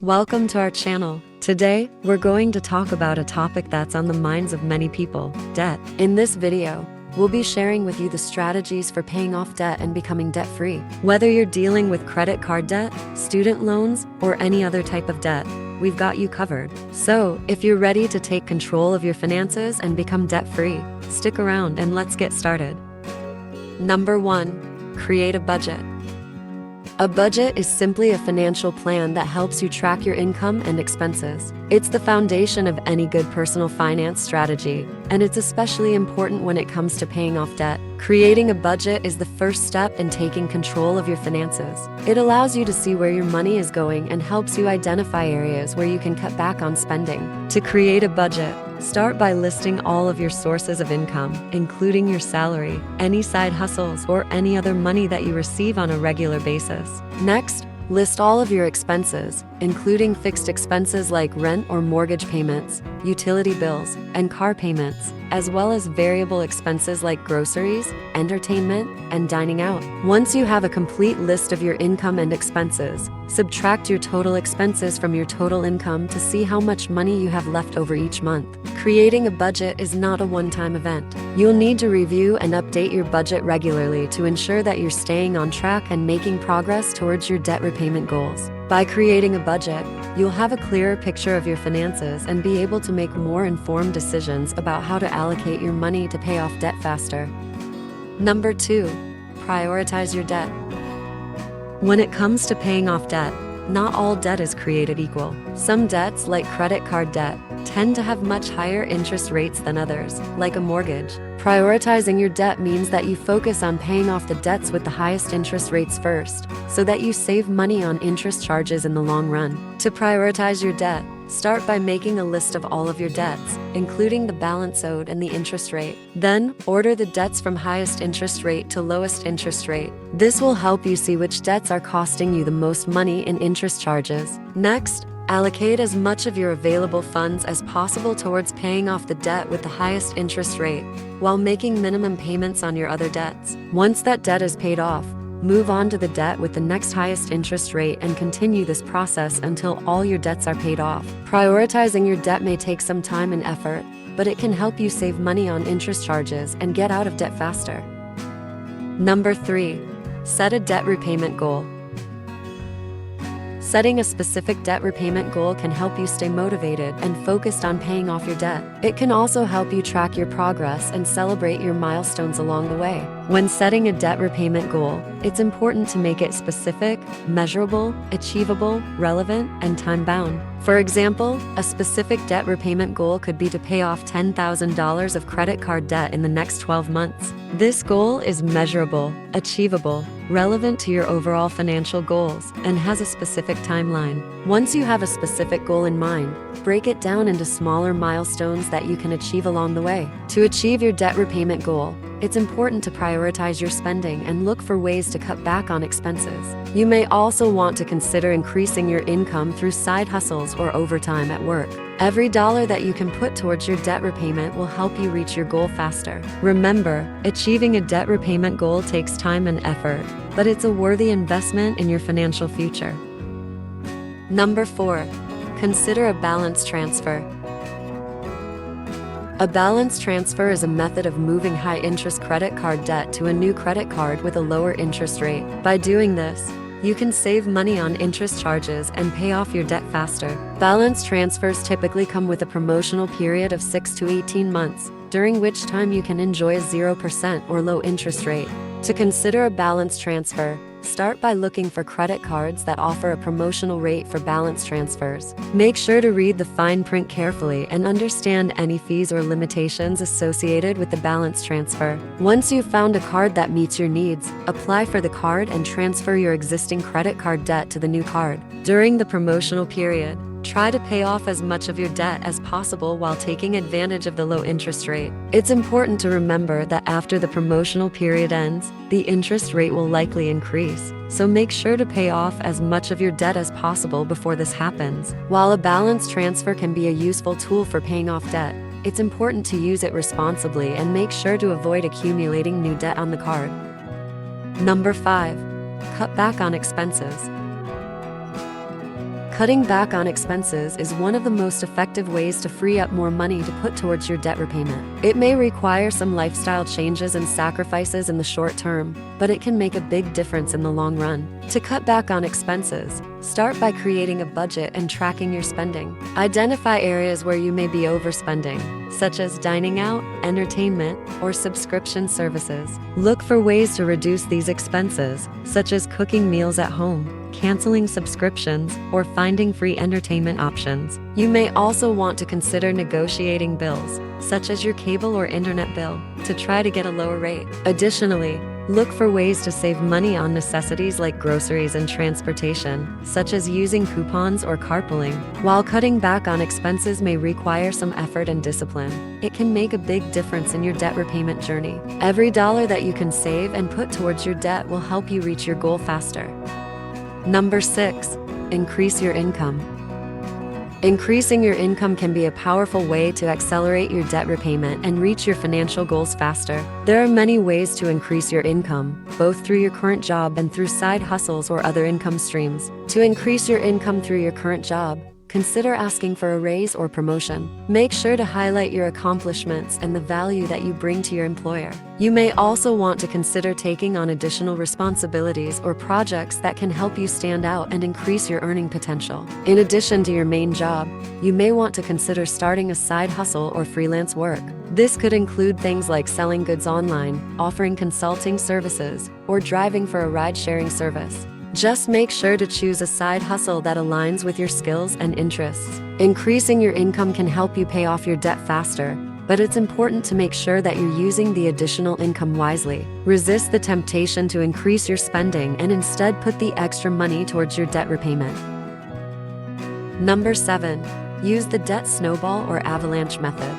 Welcome to our channel. Today, we're going to talk about a topic that's on the minds of many people, debt. In this video, we'll be sharing with you the strategies for paying off debt and becoming debt-free. Whether you're dealing with credit card debt, student loans, or any other type of debt, we've got you covered. So, if you're ready to take control of your finances and become debt-free, stick around and let's get started. Number 1. Create a budget. A budget is simply a financial plan that helps you track your income and expenses. It's the foundation of any good personal finance strategy, and it's especially important when it comes to paying off debt. Creating a budget is the first step in taking control of your finances. It allows you to see where your money is going and helps you identify areas where you can cut back on spending. To create a budget, start by listing all of your sources of income, including your salary, any side hustles, or any other money that you receive on a regular basis. Next, list all of your expenses, including fixed expenses like rent or mortgage payments, utility bills, and car payments, as well as variable expenses like groceries, entertainment, and dining out. Once you have a complete list of your income and expenses, subtract your total expenses from your total income to see how much money you have left over each month. Creating a budget is not a one-time event. You'll need to review and update your budget regularly to ensure that you're staying on track and making progress towards your debt repayment goals. By creating a budget, you'll have a clearer picture of your finances and be able to make more informed decisions about how to allocate your money to pay off debt faster. Number 2. Prioritize your debt. When it comes to paying off debt, not all debt is created equal. Some debts, like credit card debt, tend to have much higher interest rates than others, like a mortgage. Prioritizing your debt means that you focus on paying off the debts with the highest interest rates first, so that you save money on interest charges in the long run. To prioritize your debt, start by making a list of all of your debts, including the balance owed and the interest rate. Then, order the debts from highest interest rate to lowest interest rate. This will help you see which debts are costing you the most money in interest charges. Next, allocate as much of your available funds as possible towards paying off the debt with the highest interest rate, while making minimum payments on your other debts. Once that debt is paid off, move on to the debt with the next highest interest rate and continue this process until all your debts are paid off. Prioritizing your debt may take some time and effort, but it can help you save money on interest charges and get out of debt faster. Number 3. Set a debt repayment goal. Setting a specific debt repayment goal can help you stay motivated and focused on paying off your debt. It can also help you track your progress and celebrate your milestones along the way. When setting a debt repayment goal, it's important to make it specific, measurable, achievable, relevant, and time-bound. For example, a specific debt repayment goal could be to pay off $10,000 of credit card debt in the next 12 months. This goal is measurable, achievable, relevant to your overall financial goals, and has a specific timeline. Once you have a specific goal in mind, break it down into smaller milestones that you can achieve along the way. To achieve your debt repayment goal, it's important to prioritize your spending and look for ways to cut back on expenses. You may also want to consider increasing your income through side hustles or overtime at work. Every dollar that you can put towards your debt repayment will help you reach your goal faster. Remember, achieving a debt repayment goal takes time and effort, but it's a worthy investment in your financial future. Number 4. Consider a balance transfer. A balance transfer is a method of moving high-interest credit card debt to a new credit card with a lower interest rate. By doing this, you can save money on interest charges and pay off your debt faster. Balance transfers typically come with a promotional period of 6 to 18 months, during which time you can enjoy a 0% or low interest rate. To consider a balance transfer, start by looking for credit cards that offer a promotional rate for balance transfers. Make sure to read the fine print carefully and understand any fees or limitations associated with the balance transfer. Once you've found a card that meets your needs, apply for the card and transfer your existing credit card debt to the new card. During the promotional period, try to pay off as much of your debt as possible while taking advantage of the low interest rate. It's important to remember that after the promotional period ends, the interest rate will likely increase, so make sure to pay off as much of your debt as possible before this happens. While a balance transfer can be a useful tool for paying off debt, it's important to use it responsibly and make sure to avoid accumulating new debt on the card. Number 5. Cut back on expenses. Cutting back on expenses is one of the most effective ways to free up more money to put towards your debt repayment. It may require some lifestyle changes and sacrifices in the short term, but it can make a big difference in the long run. To cut back on expenses, start by creating a budget and tracking your spending. Identify areas where you may be overspending, such as dining out, entertainment, or subscription services. Look for ways to reduce these expenses, such as cooking meals at home, canceling subscriptions, or finding free entertainment options. You may also want to consider negotiating bills, such as your cable or internet bill, to try to get a lower rate. Additionally, look for ways to save money on necessities like groceries and transportation, such as using coupons or carpooling. While cutting back on expenses may require some effort and discipline, it can make a big difference in your debt repayment journey. Every dollar that you can save and put towards your debt will help you reach your goal faster. Number 6. Increase your income. Increasing your income can be a powerful way to accelerate your debt repayment and reach your financial goals faster. There are many ways to increase your income, both through your current job and through side hustles or other income streams. To increase your income through your current job, consider asking for a raise or promotion. Make sure to highlight your accomplishments and the value that you bring to your employer. You may also want to consider taking on additional responsibilities or projects that can help you stand out and increase your earning potential. In addition to your main job, you may want to consider starting a side hustle or freelance work. This could include things like selling goods online, offering consulting services, or driving for a ride-sharing service. Just make sure to choose a side hustle that aligns with your skills and interests. Increasing your income can help you pay off your debt faster, but it's important to make sure that you're using the additional income wisely. Resist the temptation to increase your spending and instead put the extra money towards your debt repayment. Number 7. Use the debt snowball or avalanche method.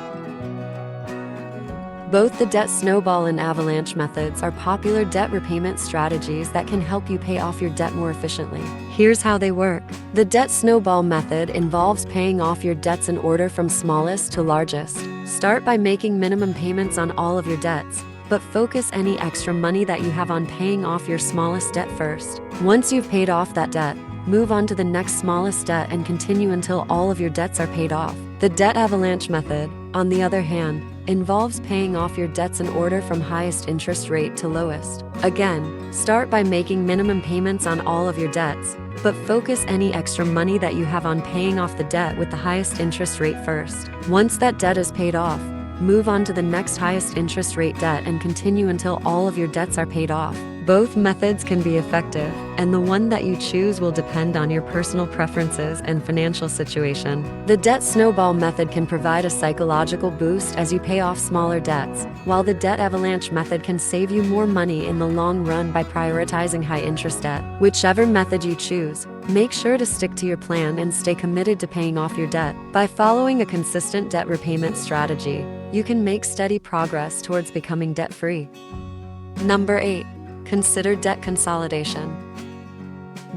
Both the debt snowball and avalanche methods are popular debt repayment strategies that can help you pay off your debt more efficiently. Here's how they work. The debt snowball method involves paying off your debts in order from smallest to largest. Start by making minimum payments on all of your debts, but focus any extra money that you have on paying off your smallest debt first. Once you've paid off that debt, move on to the next smallest debt and continue until all of your debts are paid off. The debt avalanche method, on the other hand, involves paying off your debts in order from highest interest rate to lowest. Again, start by making minimum payments on all of your debts, but focus any extra money that you have on paying off the debt with the highest interest rate first. Once that debt is paid off, move on to the next highest interest rate debt and continue until all of your debts are paid off. Both methods can be effective, and the one that you choose will depend on your personal preferences and financial situation. The debt snowball method can provide a psychological boost as you pay off smaller debts, while the debt avalanche method can save you more money in the long run by prioritizing high-interest debt. Whichever method you choose, make sure to stick to your plan and stay committed to paying off your debt. By following a consistent debt repayment strategy, you can make steady progress towards becoming debt-free. Number 8. Consider debt consolidation.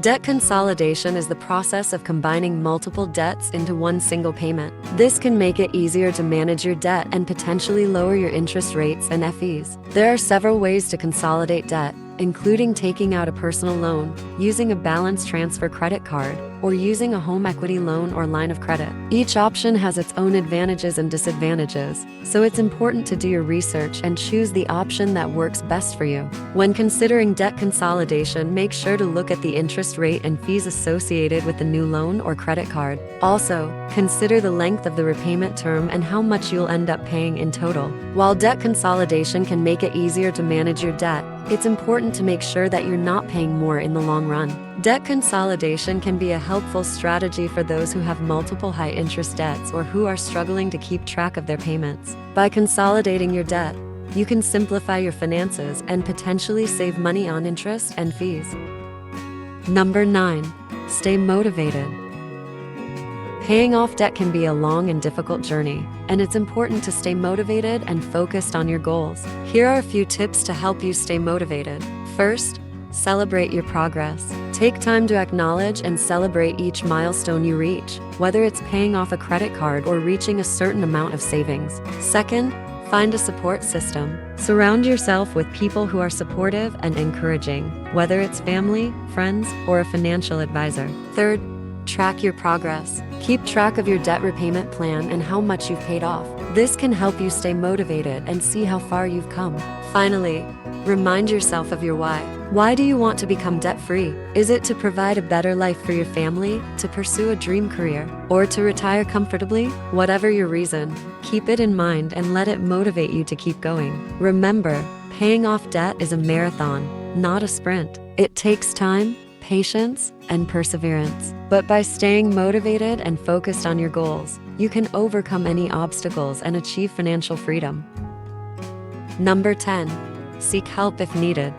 Debt consolidation is the process of combining multiple debts into one single payment. This can make it easier to manage your debt and potentially lower your interest rates and fees. There are several ways to consolidate debt, including taking out a personal loan, using a balance transfer credit card, or using a home equity loan or line of credit. Each option has its own advantages and disadvantages, so it's important to do your research and choose the option that works best for you. When considering debt consolidation, make sure to look at the interest rate and fees associated with the new loan or credit card. Also, consider the length of the repayment term and how much you'll end up paying in total. While debt consolidation can make it easier to manage your debt, it's important to make sure that you're not paying more in the long run. Debt consolidation can be a helpful strategy for those who have multiple high-interest debts or who are struggling to keep track of their payments. By consolidating your debt, you can simplify your finances and potentially save money on interest and fees. Number 9. Stay motivated. Paying off debt can be a long and difficult journey, and it's important to stay motivated and focused on your goals. Here are a few tips to help you stay motivated. First, celebrate your progress. Take time to acknowledge and celebrate each milestone you reach, whether it's paying off a credit card or reaching a certain amount of savings. Second, find a support system. Surround yourself with people who are supportive and encouraging, whether it's family, friends, or a financial advisor. Third, Track your progress. Keep track of your debt repayment plan and how much you've paid off. This can help you stay motivated and see how far you've come. Finally, remind yourself of your why. Why do you want to become debt-free? Is it to provide a better life for your family, to pursue a dream career, or to retire comfortably? Whatever your reason, keep it in mind and let it motivate you to keep going. Remember, paying off debt is a marathon, not a sprint. It takes time, patience, and perseverance. But by staying motivated and focused on your goals, you can overcome any obstacles and achieve financial freedom. Number 10. Seek help if needed.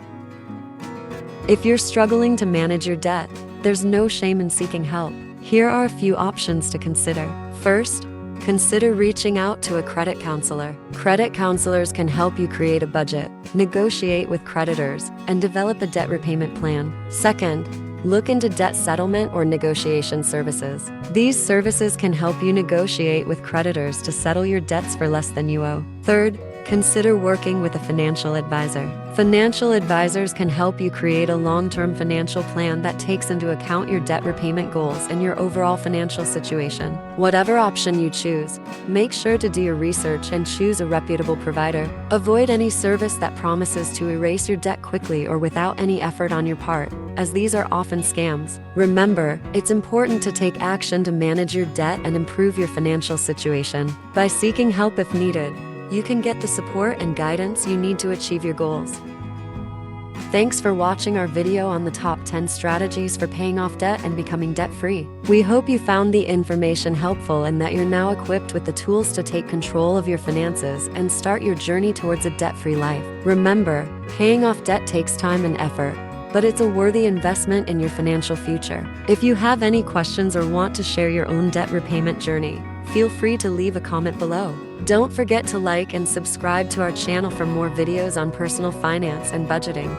If you're struggling to manage your debt, there's no shame in seeking help. Here are a few options to consider. First, consider reaching out to a credit counselor. Credit counselors can help you create a budget, negotiate with creditors, and develop a debt repayment plan. Second, look into debt settlement or negotiation services. These services can help you negotiate with creditors to settle your debts for less than you owe. Third, consider working with a financial advisor. Financial advisors can help you create a long-term financial plan that takes into account your debt repayment goals and your overall financial situation. Whatever option you choose, make sure to do your research and choose a reputable provider. Avoid any service that promises to erase your debt quickly or without any effort on your part, as these are often scams. Remember, it's important to take action to manage your debt and improve your financial situation. By seeking help if needed, you can get the support and guidance you need to achieve your goals. Thanks for watching our video on the top 10 strategies for paying off debt and becoming debt-free. We hope you found the information helpful and that you're now equipped with the tools to take control of your finances and start your journey towards a debt-free life. Remember, paying off debt takes time and effort, but it's a worthy investment in your financial future. If you have any questions or want to share your own debt repayment journey, feel free to leave a comment below. Don't forget to like and subscribe to our channel for more videos on personal finance and budgeting.